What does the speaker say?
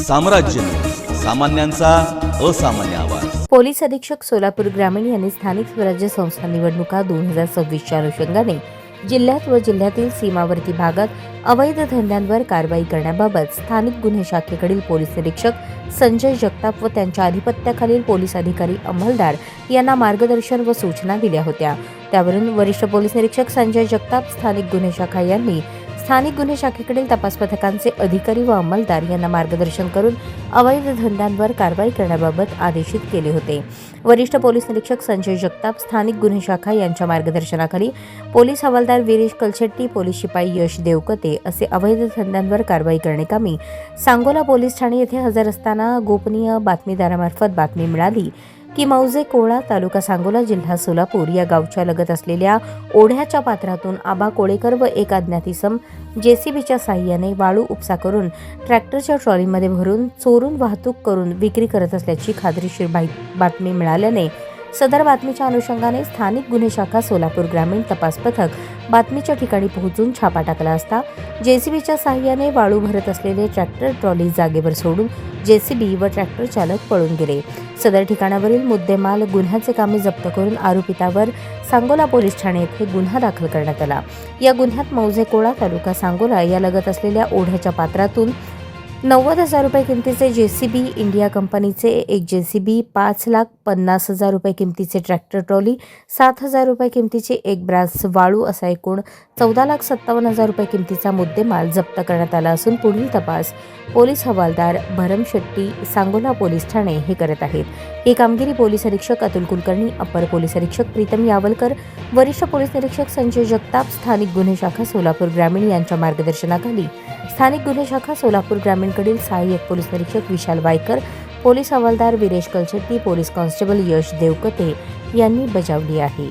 साम्राज्य, सामान्यांचा असामान्य आवाज। पोलीस अधीक्षक सोलापूर ग्रामीण यांनी स्थानिक स्वराज्य संस्था निवडणुका 2026च्या अनुषंगाने जिल्ह्यात व जिल्ह्यातील सीमावर्ती भागात अवैध धंद्यांवर कारवाई करण्याबाबत स्थानिक गुन्हे शाखेकडील पोलीस निरीक्षक संजय जगताप व त्यांच्या अधिपत्याखालील पोलीस अधिकारी अंमलदार यांना मार्गदर्शन व सूचना दिल्या होत्या। त्यावरून वरिष्ठ पोलीस निरीक्षक संजय जगताप स्थानिक गुन्हे शाखा यांनी स्थानिक गुन्हे शाखेकडील तपास पथकांचे अधिकारी व अंमलदार यांना मार्गदर्शन करून अवैध धंद्यांवर कारवाई करण्याबाबत आदेशित केले होते। वरिष्ठ पोलीस निरीक्षक संजय जगताप स्थानिक गुन्हे शाखा यांच्या मार्गदर्शनाखाली पोलीस हवालदार वीरेश कलशेट्टी, पोलीस शिपाई यश देवकते असे अवैध धंद्यांवर कारवाई करण्याकामी सांगोला पोलीस ठाणे येथे हजर असताना गोपनीय बातमीदारामार्फत बातमी मिळाली की मौजे कोळा, तालुका सांगोला, जिल्हा सोलापूर या गावच्या लगत असलेल्या ओढ्याच्या पात्रातून आबा कोळेकर व एक अज्ञात इसम जेसीबीच्या साहाय्याने वाळू उपसा करून ट्रॅक्टरच्या ट्रॉलीमध्ये भरून चोरून वाहतूक करून विक्री करत असल्याची खात्रीशीर बातमी मिळाल्याने सदर बातमीच्या अनुषंगाने स्थानिक गुन्हे शाखा सोलापूर ग्रामीण तपास पथक बातमीच्या ठिकाणी पोहोचून छापा टाकला असता जेसीबीच्या साहाय्याने वाळू भरत असलेले ट्रॅक्टर ट्रॉली जागेवर सोडून जेसीबी व ट्रॅक्टर चालक पळून गेले। सदर ठिकाणावरील मुद्देमाल गुन्ह्याचे कामे जप्त करून आरोपितावर सांगोला पोलीस ठाणे येथे गुन्हा दाखल करण्यात आला। या गुन्ह्यात मौजे कोळा, तालुका सांगोला या लगत असलेल्या ओढ्याच्या पात्रातून 90,000 रुपये किमतीचे जेसीबी इंडिया कंपनीचे एक जेसीबी, 5,50,000 रुपये किमतीचे ट्रॅक्टर ट्रॉली, 7,000 रुपये किमतीचे एक ब्रास वाळू असा एकूण 14,57,000 रुपये किमतीचा मुद्देमाल जप्त करण्यात आला असून पुढील तपास पोलीस हवालदार भरम शेट्टी, सांगोला पोलीस ठाणे हे करत आहेत। ही कामगिरी पोलीस अधीक्षक अतुल कुलकर्णी, अपर पोलीस अधीक्षक प्रीतम यावलकर, वरिष्ठ पोलीस निरीक्षक संजय जगताप, स्थानिक गुन्हे शाखा सोलापूर ग्रामीण यांच्या मार्गदर्शनाखाली स्थानिक गुन्हे शाखा सोलापूर ग्रामीणकडील सहाय्यक पोलीस निरीक्षक विशाल वायकर, पोलीस हवालदार वीरेश कलशेट्टी, पोलीस कॉन्स्टेबल यश देवकते यांनी बजावली आहे।